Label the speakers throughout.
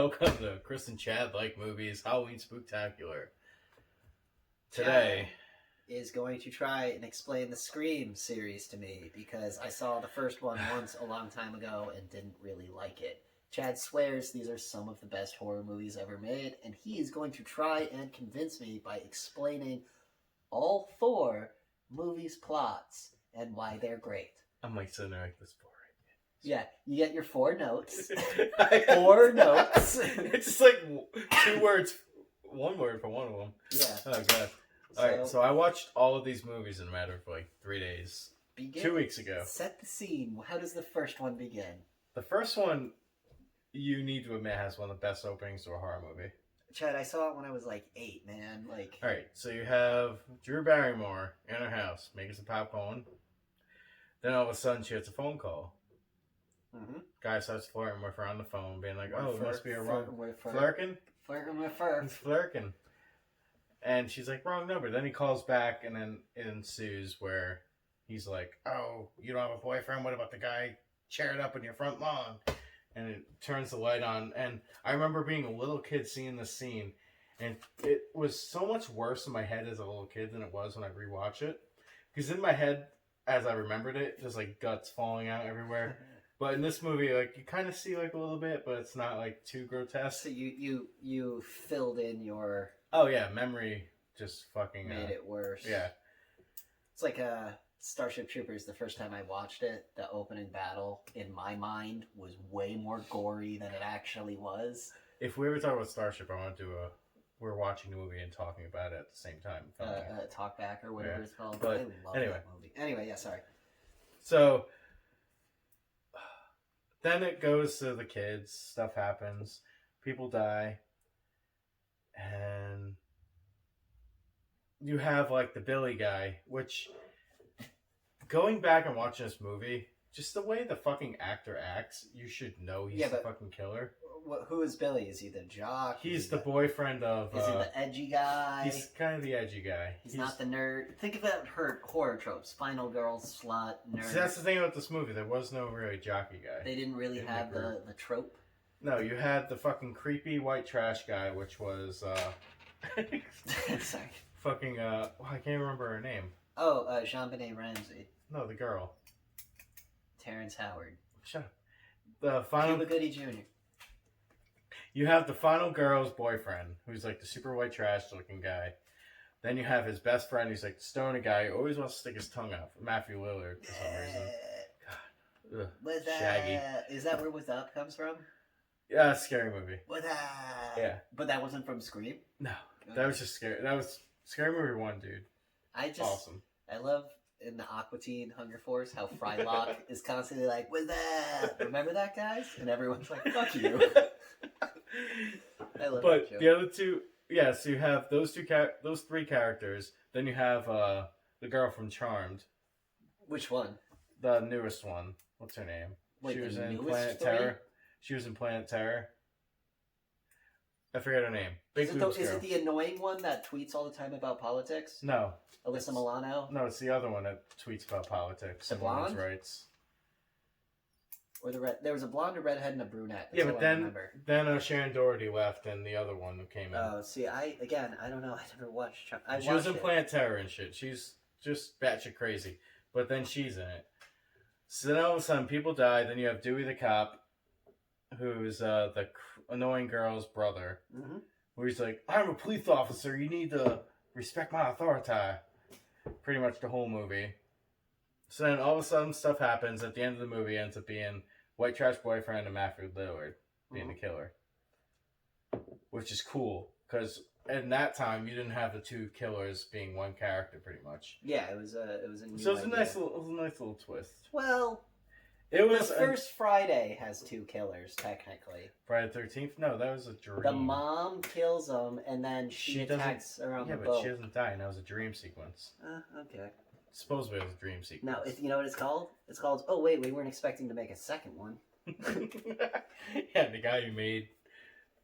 Speaker 1: welcome to Chris and Chad Like Movies Halloween Spooktacular. Today
Speaker 2: is going to try and explain the Scream series to me because I saw the first one once a long time ago and didn't really like it. Chad swears these are some of the best horror movies ever made, and he is going to try and convince me by explaining all four movies' plots and why they're great.
Speaker 1: I'm like sitting there like this boring.
Speaker 2: Yeah, you get your 4 notes. 4 notes.
Speaker 1: It's just like 2 words, 1 word for one of them.
Speaker 2: Yeah.
Speaker 1: Oh god. Alright, so I watched all of these movies in a matter of like 3 days. 2 weeks ago.
Speaker 2: Set the scene. How does the first one begin?
Speaker 1: The first one, you need to admit, has one of the best openings to a horror movie.
Speaker 2: Chad, I saw it when I was like 8, man.
Speaker 1: Alright, so you have Drew Barrymore in her house making some popcorn. Then all of a sudden she gets a phone call.
Speaker 2: Mm-hmm.
Speaker 1: Guy starts flirting with her on the phone, being like, "Oh, it must be a wrong
Speaker 2: flirting with her."
Speaker 1: He's flirting, and she's like, "Wrong number." Then he calls back, and then it ensues where he's like, "Oh, you don't have a boyfriend? What about the guy chaired up in your front lawn?" And it turns the light on, and I remember being a little kid seeing this scene, and it was so much worse in my head as a little kid than it was when I rewatch it, because in my head, as I remembered it, there's like guts falling out everywhere. But in this movie, like, you kind of see, like, a little bit, but it's not, like, too grotesque.
Speaker 2: So you filled in your...
Speaker 1: Oh, yeah, memory just fucking...
Speaker 2: Made it worse.
Speaker 1: Yeah.
Speaker 2: It's like Starship Troopers, the first time I watched it, the opening battle, in my mind, was way more gory than it actually was.
Speaker 1: If we ever talk about Starship, I want to do a... We're watching the movie and talking about it at the same time.
Speaker 2: Talk back or whatever it's called.
Speaker 1: But
Speaker 2: I love
Speaker 1: anyway.
Speaker 2: that movie. Anyway, yeah, sorry.
Speaker 1: So... Then it goes to the kids, stuff happens, people die, and you have, like, the Billy guy, which, going back and watching this movie, just the way the fucking actor acts, you should know he's the fucking killer.
Speaker 2: Who is Billy? Is he the jock?
Speaker 1: He's the boyfriend of...
Speaker 2: Is he the edgy guy?
Speaker 1: He's kind of the edgy guy.
Speaker 2: He's not the nerd. Think about horror tropes. Final girl, slut, nerd.
Speaker 1: See, that's the thing about this movie. There was no really jockey guy.
Speaker 2: They didn't really have the trope.
Speaker 1: No, you had the fucking creepy white trash guy, which was...
Speaker 2: Sorry.
Speaker 1: Fucking, I can't remember her name.
Speaker 2: Oh, Jean-Benet Ramsey.
Speaker 1: No, the girl.
Speaker 2: Terrence Howard.
Speaker 1: Shut up. The final...
Speaker 2: Cuba Gooding Jr.
Speaker 1: You have the final girl's boyfriend, who's like the super white trash looking guy. Then you have his best friend, who's like the stoner guy, who always wants to stick his tongue out. Matthew Lillard, for some reason. God. Ugh, Shaggy.
Speaker 2: Is that where What's Up comes from?
Speaker 1: Yeah, scary movie.
Speaker 2: What's Up?
Speaker 1: Yeah.
Speaker 2: But that wasn't from Scream?
Speaker 1: No. That was just scary. That was Scary Movie 1, dude. Awesome.
Speaker 2: I love in the Aqua Teen Hunger Force how Frylock is constantly like, "What's that?" Remember that, guys? And everyone's like, "Fuck you." I love that joke.
Speaker 1: The other two, yeah, so you have those 3 characters. Then you have the girl from Charmed.
Speaker 2: Which one?
Speaker 1: The newest one. What's her name?
Speaker 2: Wait,
Speaker 1: she was
Speaker 2: the
Speaker 1: in
Speaker 2: newest
Speaker 1: Planet
Speaker 2: 3?
Speaker 1: Terror. She was in Planet Terror. I forget her name. Big boobs girl.
Speaker 2: Is it the annoying one that tweets all the time about politics?
Speaker 1: No.
Speaker 2: Alyssa Milano?
Speaker 1: No, it's the other one that tweets about politics and women's rights.
Speaker 2: Or the red? There was a blonde, a redhead, and a brunette.
Speaker 1: That's but then Sharon Doherty left, and the other one who came in.
Speaker 2: Oh, see, I don't know. I never watched.
Speaker 1: She was in Planet Terror and shit. She's just batshit crazy, but then she's in it. So then all of a sudden, people die. Then you have Dewey the cop, who's the annoying girl's brother, where he's like, "I'm a police officer. You need to respect my authority." Pretty much the whole movie. So then all of a sudden stuff happens. At the end of the movie, ends up being white trash boyfriend and Matthew Lillard being the killer, which is cool because in that time you didn't have the 2 killers being one character pretty much.
Speaker 2: Yeah, it was a new
Speaker 1: so it was a nice little twist.
Speaker 2: Well,
Speaker 1: it was
Speaker 2: the first Friday has 2 killers technically.
Speaker 1: Friday the 13th? No, that was a dream.
Speaker 2: The mom kills them and then she attacks around the boat.
Speaker 1: Yeah, but she doesn't die. And that was a dream sequence.
Speaker 2: Okay.
Speaker 1: Supposedly it was a dream sequence.
Speaker 2: No, you know what it's called? It's called, oh wait, we weren't expecting to make a second one.
Speaker 1: Yeah, the guy who made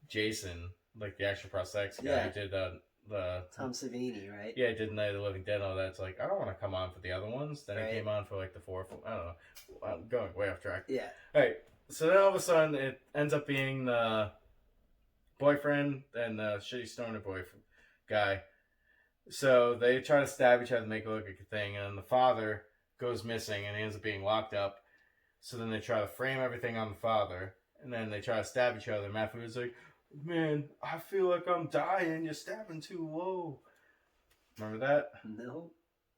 Speaker 1: Jason, like the actual prosthetics guy, who did the
Speaker 2: Tom Savini, right?
Speaker 1: Yeah, he did Night of the Living Dead and all that. It's like, I don't want to come on for the other ones. Then he came on for like the 4th. I don't know. I'm going way off track.
Speaker 2: Yeah.
Speaker 1: Alright, so then all of a sudden it ends up being the boyfriend and the shitty stoner boyfriend guy. So they try to stab each other to make it look like a thing, and the father goes missing and he ends up being locked up. So then they try to frame everything on the father, and then they try to stab each other. Matthew is like, man, I feel like I'm dying. You're stabbing too low. Remember that?
Speaker 2: No.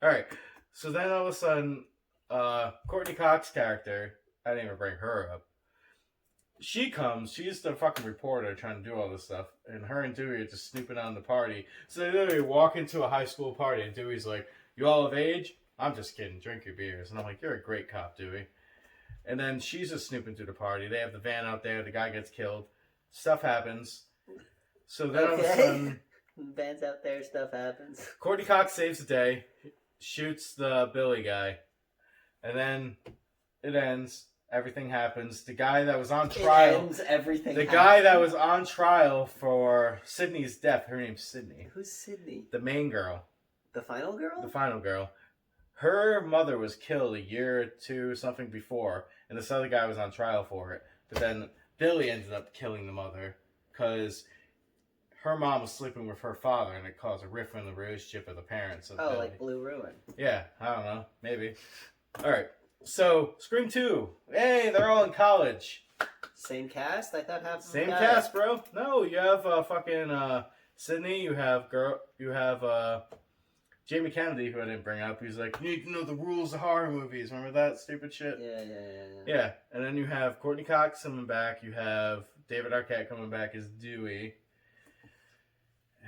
Speaker 1: Alright, so then all of a sudden, Courtney Cox's character, I didn't even bring her up. She comes, she's the fucking reporter trying to do all this stuff, and her and Dewey are just snooping on the party. So they literally walk into a high school party, and Dewey's like, you all of age? I'm just kidding, drink your beers. And I'm like, you're a great cop, Dewey. And then she's just snooping through the party. They have the van out there, the guy gets killed. Stuff happens. So then all of a sudden,
Speaker 2: Van's out there, stuff happens.
Speaker 1: Courtney Cox saves the day, shoots the Billy guy, and then it ends. Everything happens. The guy that was on trial.
Speaker 2: It ends, everything
Speaker 1: The
Speaker 2: happens.
Speaker 1: guy that was on trial for Sydney's death. Her name's Sydney.
Speaker 2: Who's Sydney?
Speaker 1: The main girl.
Speaker 2: The final girl?
Speaker 1: The final girl. Her mother was killed a year or two, something before, and this other guy was on trial for it. But then Billy ended up killing the mother because her mom was sleeping with her father, and it caused a rift in the relationship of the parents of Billy.
Speaker 2: Like Blue Ruin.
Speaker 1: Yeah, I don't know. Maybe. All right. So, Scream 2. Hey, they're all in college.
Speaker 2: Same cast? I thought half of
Speaker 1: Same
Speaker 2: them
Speaker 1: cast, bro. No, you have fucking Sydney. You have Jamie Kennedy, who I didn't bring up. He's like, you need to know the rules of horror movies. Remember that stupid shit? Yeah. And then you have Courtney Cox coming back. You have David Arquette coming back as Dewey.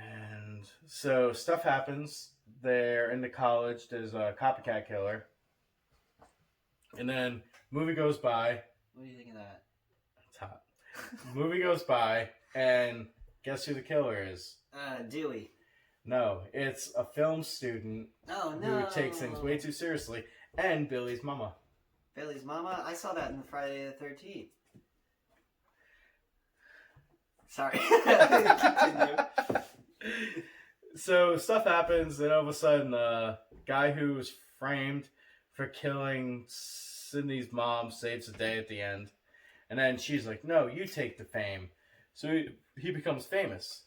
Speaker 1: And so stuff happens. They're into college. There's a copycat killer. And then movie goes by.
Speaker 2: What do you think of that?
Speaker 1: It's hot. Movie goes by, and guess who the killer is?
Speaker 2: Dewey.
Speaker 1: No, it's a film student
Speaker 2: Oh, no.
Speaker 1: who takes things way too seriously, and Billy's mama.
Speaker 2: Billy's mama? I saw that in Friday the 13th. Sorry. Continue.
Speaker 1: So stuff happens, and all of a sudden, the guy who's framed for killing Sydney's mom saves the day at the end. And then she's like, no, you take the fame. So he becomes famous.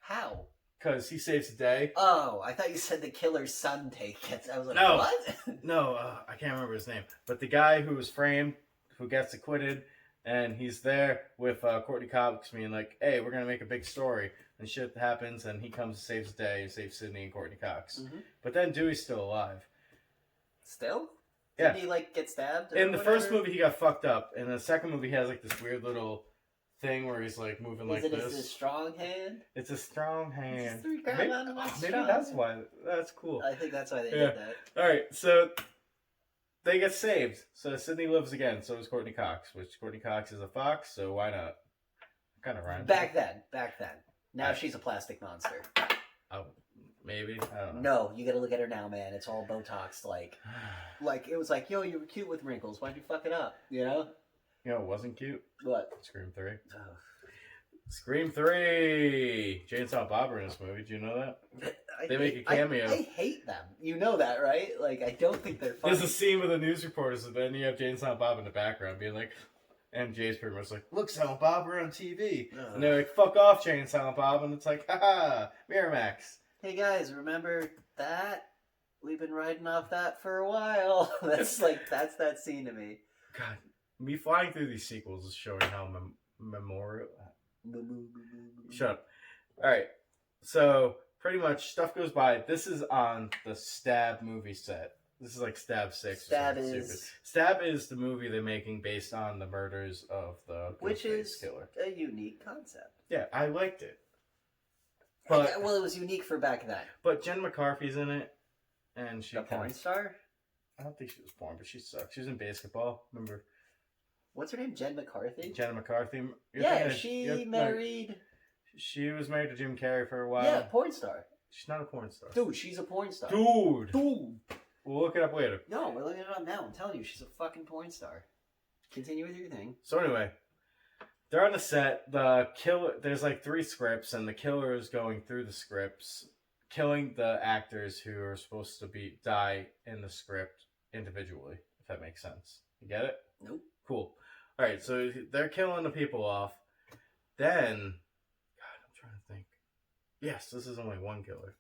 Speaker 2: How?
Speaker 1: Because he saves the day.
Speaker 2: Oh, I thought you said the killer's son takes it. I was like,
Speaker 1: No.
Speaker 2: what?
Speaker 1: No, I can't remember his name. But the guy who was framed, who gets acquitted, and he's there with Courtney Cox being like, hey, we're going to make a big story. And shit happens, and he comes and saves the day and saves Sydney and Courtney Cox.
Speaker 2: Mm-hmm.
Speaker 1: But then Dewey's still alive.
Speaker 2: Still?
Speaker 1: Yeah.
Speaker 2: Did he, get stabbed?
Speaker 1: In the first movie, he got fucked up. In the second movie, he has, this weird little thing where he's, moving like this.
Speaker 2: Is it a strong hand?
Speaker 1: It's a strong hand.
Speaker 2: Maybe
Speaker 1: That's why. That's cool.
Speaker 2: I think that's why they did that.
Speaker 1: Alright, so they get saved. So Sydney lives again. So does Courtney Cox, which Courtney Cox is a fox, so why not? Kind of rhymes.
Speaker 2: Back then. Now she's a plastic monster.
Speaker 1: Oh, maybe. I don't know.
Speaker 2: No, you gotta look at her now, man. It's all Botox. It was like, yo, you were cute with wrinkles. Why'd you fuck it up? You know?
Speaker 1: You know, it wasn't cute.
Speaker 2: What?
Speaker 1: Scream 3.
Speaker 2: Oh.
Speaker 1: Scream 3! Jane and Silent Bob are in this movie. Do you know that? They make a cameo.
Speaker 2: I hate them. You know that, right? I don't think they're funny.
Speaker 1: There's a scene with the news reporters, and then you have Jane and Silent Bob in the background being like, MJ's pretty much like, look, Silent Bob, we're on TV.
Speaker 2: Ugh.
Speaker 1: And they're like, fuck off, Jane and Silent Bob. And it's like, haha, Miramax.
Speaker 2: Hey guys, remember that? We've been riding off that for a while. That's that scene to me.
Speaker 1: God, me flying through these sequels is showing how memorial. Shut up. Alright, so pretty much stuff goes by. This is on the Stab movie set. This is like Stab 6.
Speaker 2: Stab
Speaker 1: is the movie they're making based on the murders of the
Speaker 2: which is
Speaker 1: killer.
Speaker 2: A unique concept.
Speaker 1: Yeah, I liked it. But,
Speaker 2: well, it was unique for back then.
Speaker 1: But Jen McCarthy's in it, and she
Speaker 2: a porn star?
Speaker 1: I don't think she was porn, but she sucks. She was in basketball. Remember?
Speaker 2: What's her name? Jen McCarthy?
Speaker 1: Jenna McCarthy.
Speaker 2: Yeah, she married...
Speaker 1: She was married to Jim Carrey for a while.
Speaker 2: Yeah, porn star.
Speaker 1: She's not a porn star.
Speaker 2: Dude, she's a porn star.
Speaker 1: Dude! We'll look it up later.
Speaker 2: No, we're looking it up now. I'm telling you, she's a fucking porn star. Continue with your thing.
Speaker 1: So anyway, they're on the set. The killer... There's 3 scripts, and the killer is going through the scripts, killing the actors who are supposed to die in the script individually, if that makes sense. You get it?
Speaker 2: Nope.
Speaker 1: Cool. Alright, so they're killing the people off. Then Yes, this is only one killer.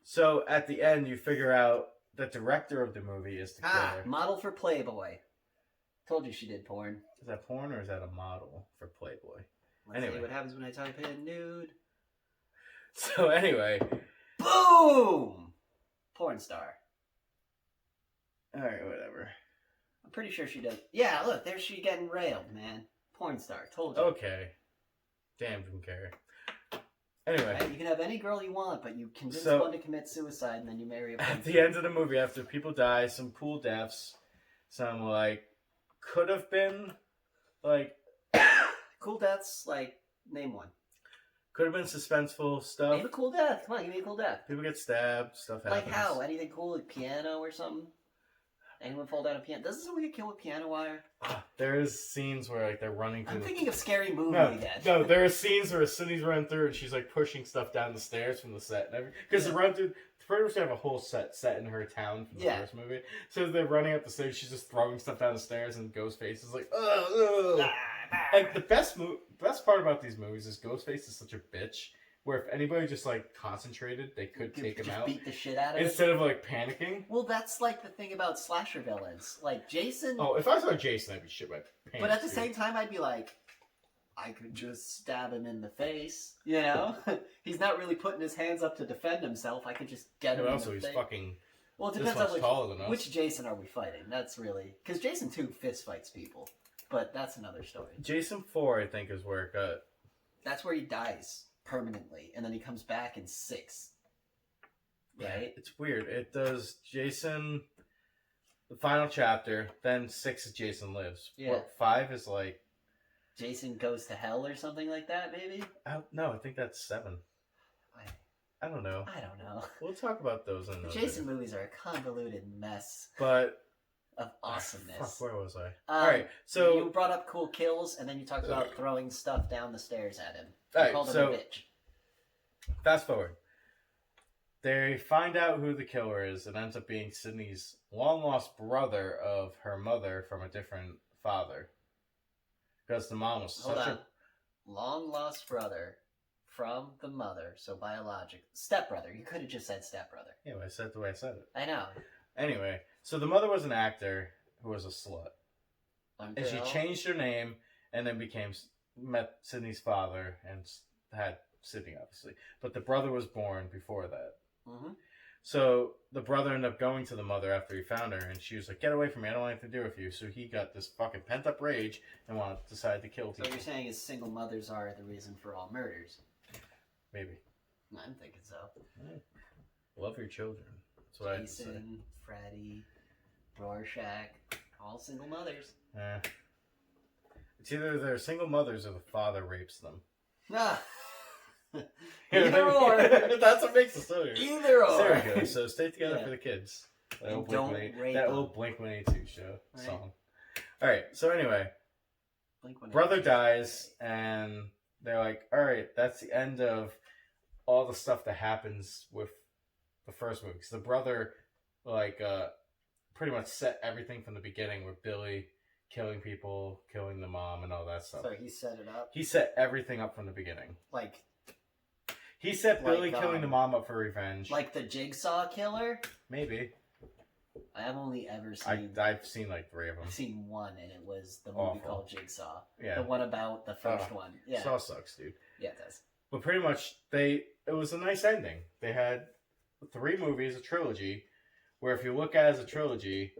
Speaker 1: So at the end, you figure out the director of the movie is the killer.
Speaker 2: Model for Playboy. Told you she did porn.
Speaker 1: Is that porn or is that a model for Playboy?
Speaker 2: Let's see what happens when I type in nude.
Speaker 1: So anyway.
Speaker 2: Boom! Porn star.
Speaker 1: Alright, whatever.
Speaker 2: I'm pretty sure she does. Yeah, look, there's she getting railed, man. Porn star. Told you.
Speaker 1: Okay. Damn, didn't care. Anyway.
Speaker 2: Right? You can have any girl you want, but you convince one to commit suicide and then you marry a porn
Speaker 1: At the
Speaker 2: star.
Speaker 1: end of the movie, after people die, some cool deaths, some, like, could have been, like...
Speaker 2: Cool deaths, like, name one.
Speaker 1: Could have been suspenseful stuff.
Speaker 2: Name a cool death. Come on, give me a cool death.
Speaker 1: People get stabbed, stuff happens.
Speaker 2: Like how? Anything cool, like piano or something? Anyone fall down a piano? Doesn't someone get killed with piano wire?
Speaker 1: There's scenes where, like, they're running through
Speaker 2: I'm thinking of Scary Movie again.
Speaker 1: No, there are scenes where Cindy's running through and she's, like, pushing stuff down the stairs from the set. Because they run through... Pretty much have a whole set in her town from the first movie. So as they're running up the stairs, she's just throwing stuff down the stairs, and Ghostface is like, ugh. And the best part about these movies is Ghostface is such a bitch, where if anybody just, like, concentrated, they could take him out.
Speaker 2: Beat the shit out of him.
Speaker 1: Instead of, like, panicking.
Speaker 2: Well, that's, like, the thing about slasher villains. Like, Jason...
Speaker 1: Oh, if I saw Jason, I'd be shit my pants.
Speaker 2: But at the same time, I'd be like, I could just stab him in the face, you know? He's not really putting his hands up to defend himself. I could just get him in the face.
Speaker 1: He's fucking...
Speaker 2: Well, it depends on which Jason are we fighting. That's really... Because Jason 2 fist fights people. But that's another story.
Speaker 1: Jason 4, I think, is where it got...
Speaker 2: That's where he dies permanently. And then he comes back in 6. Right?
Speaker 1: Yeah, it's weird. It does Jason... The final chapter, then 6 is Jason Lives.
Speaker 2: Yeah.
Speaker 1: What, 5 is, like...
Speaker 2: Jason Goes to Hell or something like that, maybe?
Speaker 1: No, I think that's 7. I don't know.
Speaker 2: I don't know.
Speaker 1: We'll talk about those in
Speaker 2: the Jason movies are a convoluted mess.
Speaker 1: But...
Speaker 2: Of awesomeness.
Speaker 1: Fuck, where was I? Alright, so...
Speaker 2: You brought up cool kills, and then you talked about throwing stuff down the stairs at him.
Speaker 1: Alright,
Speaker 2: called him a bitch.
Speaker 1: Fast forward. They find out who the killer is. It ends up being Sydney's long-lost brother of her mother from a different father. Because the mom was such a...
Speaker 2: Long-lost brother from the mother, so biologic. Stepbrother. You could have just said stepbrother.
Speaker 1: Yeah, I said it the way I said it.
Speaker 2: I know.
Speaker 1: Anyway, so the mother was an actor who was a slut.
Speaker 2: Until...
Speaker 1: And she changed her name and then met Sydney's father and had Sydney, obviously. But the brother was born before that.
Speaker 2: Mm-hmm.
Speaker 1: So the brother ended up going to the mother after he found her, and she was like, "Get away from me! I don't want anything to do with you." So he got this fucking pent up rage and decided to kill people.
Speaker 2: So you're saying is single mothers are the reason for all murders?
Speaker 1: Maybe.
Speaker 2: I'm thinking so.
Speaker 1: Yeah. Love your children. That's what
Speaker 2: Jason, Freddy, Rorschach, all single mothers.
Speaker 1: It's either they're single mothers or the father rapes them.
Speaker 2: Ah. Either or.
Speaker 1: That's what makes it so weird.
Speaker 2: Either or.
Speaker 1: There we go. So stay together for the kids. That
Speaker 2: Don't
Speaker 1: old Blink-182 show song. Alright, so anyway. Brother dies, and they're like, alright, that's the end of all the stuff that happens with the first movie. Because the brother, like, pretty much set everything from the beginning with Billy killing people, killing the mom, and all that stuff.
Speaker 2: So he set it up?
Speaker 1: He set everything up from the beginning.
Speaker 2: Like...
Speaker 1: He set Billy killing the mom up for revenge.
Speaker 2: Like the Jigsaw Killer?
Speaker 1: Maybe.
Speaker 2: I have only ever seen...
Speaker 1: I've seen like 3 of them.
Speaker 2: I've seen one, and it was the movie called Jigsaw.
Speaker 1: Yeah.
Speaker 2: The one about the first one. Yeah.
Speaker 1: Saw sucks, dude.
Speaker 2: Yeah, it does.
Speaker 1: But pretty much, it was a nice ending. They had 3 movies, a trilogy, where if you look at it as a trilogy,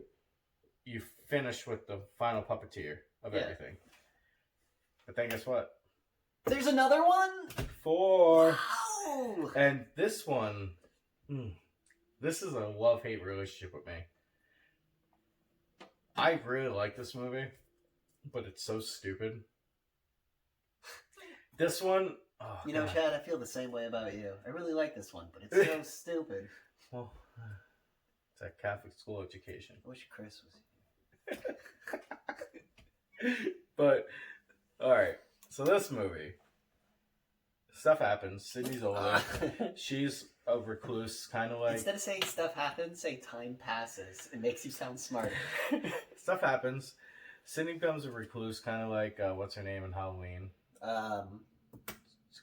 Speaker 1: you finish with the final puppeteer of everything. But then guess what?
Speaker 2: There's another one?
Speaker 1: 4.
Speaker 2: Wow.
Speaker 1: And this one, this is a love-hate relationship with me. I really like this movie, but it's so stupid. This one... Oh,
Speaker 2: you know, Chad, I feel the same way about you. I really like this one, but it's so stupid.
Speaker 1: Well, it's a Catholic school education.
Speaker 2: I wish Chris was
Speaker 1: here. But, alright. So this movie... Stuff happens. Sydney's older. She's a recluse, kind of like...
Speaker 2: Instead of saying stuff happens, say time passes. It makes you sound smarter.
Speaker 1: Stuff happens. Sydney becomes a recluse, kind of like, what's her name in Halloween?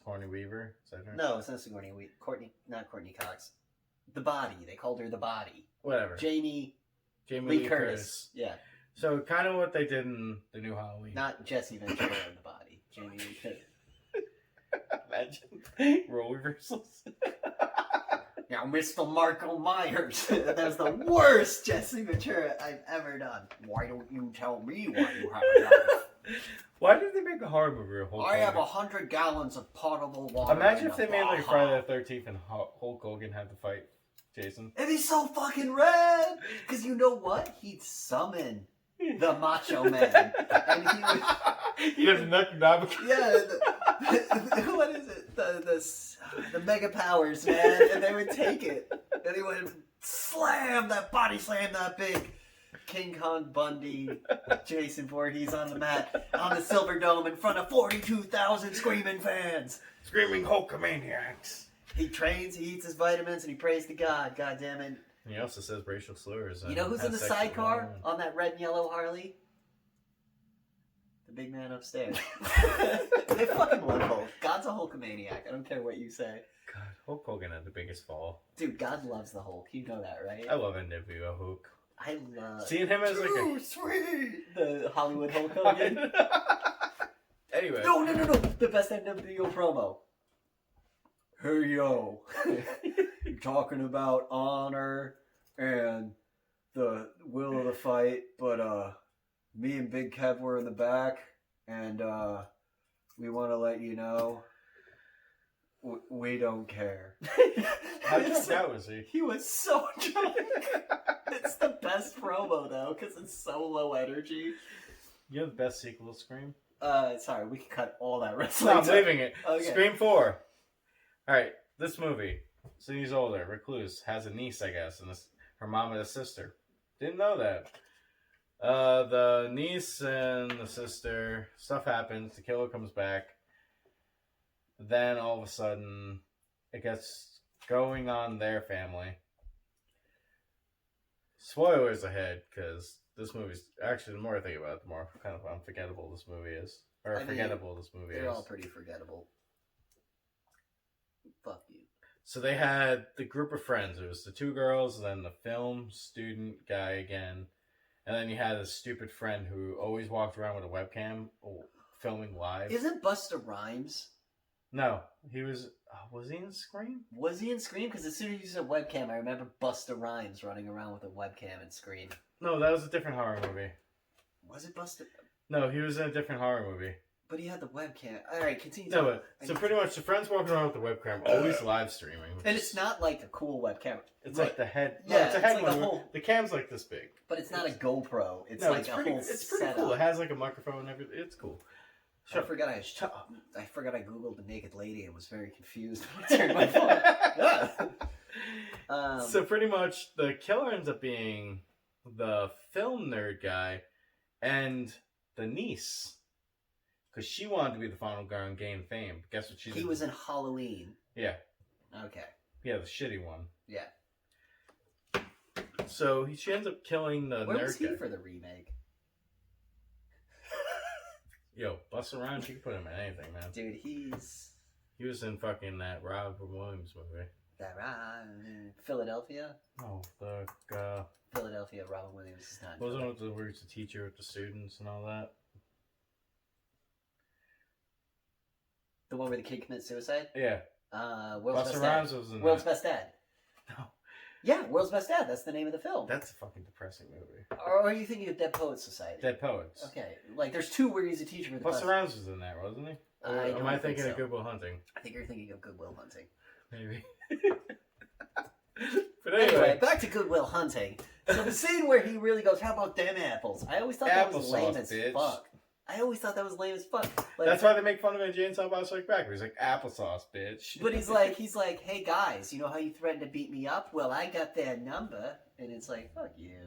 Speaker 1: Sigourney Weaver. Is that her?
Speaker 2: No, it's not Sigourney Weaver. Not Courtney Cox. The Body. They called her The Body.
Speaker 1: Whatever.
Speaker 2: Jamie
Speaker 1: Lee
Speaker 2: Curtis. Yeah.
Speaker 1: So kind of what they did in the new Halloween.
Speaker 2: Not Jesse Ventura in The Body. Jamie Lee Curtis.
Speaker 1: Imagine role reversals.
Speaker 2: Now, Mr. Marco Myers. That was the worst Jesse Ventura I've ever done. Why don't you tell me why you have a life?
Speaker 1: Why did they make a horror movie?
Speaker 2: I have 100 gallons of potable water.
Speaker 1: Imagine if they made like Friday the 13th and Hulk Hogan had to fight Jason.
Speaker 2: It'd be so fucking rad! Because you know what? He'd summon the Macho Man. And he would...
Speaker 1: He doesn't knock.
Speaker 2: Yeah, what is it? The Mega Powers, man. And they would take it. And he would body slam that big King Kong Bundy, Jason Voorhees on the mat, on the Silver Dome in front of 42,000 screaming fans.
Speaker 1: Screaming Hulkamaniacs.
Speaker 2: He trains, he eats his vitamins, and he prays to God. God damn it.
Speaker 1: He also says racial slurs.
Speaker 2: You know who's in the sidecar on that red and yellow Harley? The big man upstairs. They fucking love Hulk. God's a Hulkamaniac. I don't care what you say.
Speaker 1: God, Hulk Hogan had the biggest fall.
Speaker 2: Dude, God loves the Hulk. You know that, right?
Speaker 1: I love NWO Hulk.
Speaker 2: I love...
Speaker 1: Seeing him as like a...
Speaker 2: Sweet! The Hollywood Hulk Hogan.
Speaker 1: Anyway.
Speaker 2: No. The best NWO promo. Hey, yo. You're talking about honor and the will of the fight, but me and Big Kev were in the back, and we want to let you know we don't care.
Speaker 1: How drunk that was he?
Speaker 2: He was so drunk. It's the best promo, though, because it's so low energy.
Speaker 1: You know the best sequel to Scream?
Speaker 2: Sorry, we can cut all that wrestling.
Speaker 1: No, I'm leaving it.
Speaker 2: Okay.
Speaker 1: Scream 4. Alright, this movie. So he's older, recluse, has a niece, I guess, and her mom and a sister. Didn't know that. The niece and the sister, stuff happens, the killer comes back. Then all of a sudden, it gets going on their family. Spoilers ahead, because this movie's... Actually, the more I think about it, the more kind of unforgettable this movie is. Or forgettable this movie is.
Speaker 2: They're all pretty forgettable. Fuck you.
Speaker 1: So they had the group of friends. It was the two girls, and then the film student guy again. And then you had this stupid friend who always walked around with a webcam filming live.
Speaker 2: Isn't Busta Rhymes?
Speaker 1: No. He was... was he in Scream?
Speaker 2: Was he in Scream? Because as soon as you said webcam, I remember Busta Rhymes running around with a webcam in Scream.
Speaker 1: No, that was a different horror movie.
Speaker 2: Was it Busta?
Speaker 1: No, he was in a different horror movie.
Speaker 2: But he had the webcam. Alright, continue.
Speaker 1: No, but... So pretty much the friends walking around with the webcam, always live streaming.
Speaker 2: And it's not like a cool webcam.
Speaker 1: It's like the head...
Speaker 2: Yeah,
Speaker 1: no, it's a head
Speaker 2: like
Speaker 1: one.
Speaker 2: the whole...
Speaker 1: The cam's like this big.
Speaker 2: But it's not a GoPro. It's
Speaker 1: no,
Speaker 2: like
Speaker 1: it's
Speaker 2: a
Speaker 1: pretty,
Speaker 2: whole
Speaker 1: it's pretty
Speaker 2: setup.
Speaker 1: cool. It has like a microphone and everything. It's cool.
Speaker 2: I forgot I googled the naked lady and was very confused when I turned my phone.
Speaker 1: So pretty much the killer ends up being the film nerd guy and the niece, because she wanted to be the final girl and gain fame. Guess what she did?
Speaker 2: He was in Halloween.
Speaker 1: Yeah.
Speaker 2: Okay.
Speaker 1: Yeah, the shitty one.
Speaker 2: Yeah.
Speaker 1: So she ends up killing the
Speaker 2: Where
Speaker 1: nerd
Speaker 2: was he
Speaker 1: guy.
Speaker 2: for the remake?
Speaker 1: Yo, bust around, you can put him in anything, man.
Speaker 2: Dude,
Speaker 1: He was in fucking that Robin Williams movie.
Speaker 2: Philadelphia?
Speaker 1: Oh,
Speaker 2: Philadelphia, Robin Williams is not.
Speaker 1: What was the one with the where he's a teacher with the students and all that?
Speaker 2: The one where the kid commits suicide?
Speaker 1: Yeah.
Speaker 2: World's
Speaker 1: Busta
Speaker 2: Best
Speaker 1: Rhymes
Speaker 2: Dad.
Speaker 1: was in
Speaker 2: World's
Speaker 1: that.
Speaker 2: Best Dad.
Speaker 1: No.
Speaker 2: Yeah, World's Best Dad. That's the name of the film.
Speaker 1: That's a fucking depressing movie.
Speaker 2: Or are you thinking of Dead Poets Society?
Speaker 1: Dead Poets.
Speaker 2: Okay, like there's two where he's a teacher with the
Speaker 1: Busta Rhymes was in that, wasn't he? Or am I thinking of Good Will Hunting?
Speaker 2: I think you're thinking of Good Will Hunting.
Speaker 1: Maybe. But
Speaker 2: Anyway, back to Good Will Hunting. So the scene where he really goes, "How about them apples?" I always thought that was lame as fuck. I always thought that was lame as fuck. Like,
Speaker 1: that's why they make fun of him in Jay and Silent Bob Strike Back. He's like, applesauce, bitch.
Speaker 2: But he's like, "Hey guys, you know how you threatened to beat me up? Well, I got their number." And it's like, fuck you.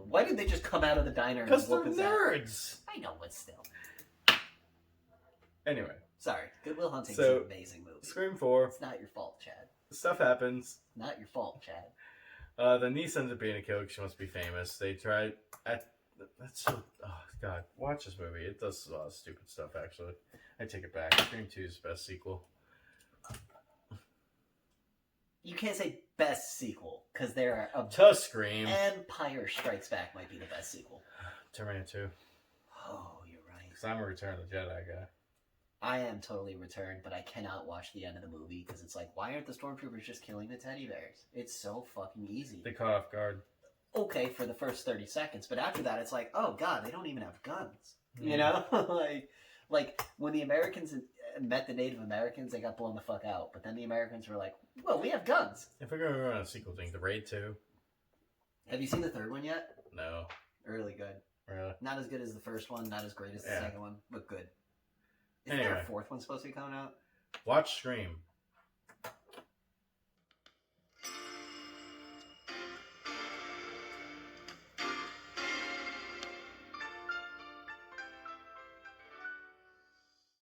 Speaker 2: Why didn't they just come out of the diner?
Speaker 1: Because they're
Speaker 2: whoop his
Speaker 1: nerds.
Speaker 2: ass? I know, but still.
Speaker 1: Anyway.
Speaker 2: Sorry, Good Will Hunting is
Speaker 1: So,
Speaker 2: an amazing movie.
Speaker 1: Scream 4.
Speaker 2: It's not your fault, Chad.
Speaker 1: Stuff happens.
Speaker 2: Not your fault, Chad.
Speaker 1: The niece ends up being a killer because she wants to be famous. They tried... That's so... Oh, God. Watch this movie. It does a lot of stupid stuff, actually. I take it back. Scream 2 is the best sequel.
Speaker 2: You can't say best sequel because there are
Speaker 1: To Scream.
Speaker 2: Empire Strikes Back might be the best sequel.
Speaker 1: Terminator 2.
Speaker 2: Oh, you're right.
Speaker 1: Because I'm a Return of the Jedi guy.
Speaker 2: I am totally Returned, but I cannot watch the end of the movie because it's like, why aren't the stormtroopers just killing the teddy bears? It's so fucking easy.
Speaker 1: They caught off guard.
Speaker 2: Okay, for the first 30 seconds, but after that, it's like, oh god, they don't even have guns. You know, like when the Americans met the Native Americans, they got blown the fuck out. But then the Americans were like, well, we have guns.
Speaker 1: If we're going to run a sequel thing, The Raid 2.
Speaker 2: Have you seen the third one yet?
Speaker 1: No.
Speaker 2: Really good.
Speaker 1: Really?
Speaker 2: Not as good as the first one, not as great as the second one, but good. Is
Speaker 1: Anyway.
Speaker 2: there a fourth one supposed to be coming out?
Speaker 1: Watch Scream.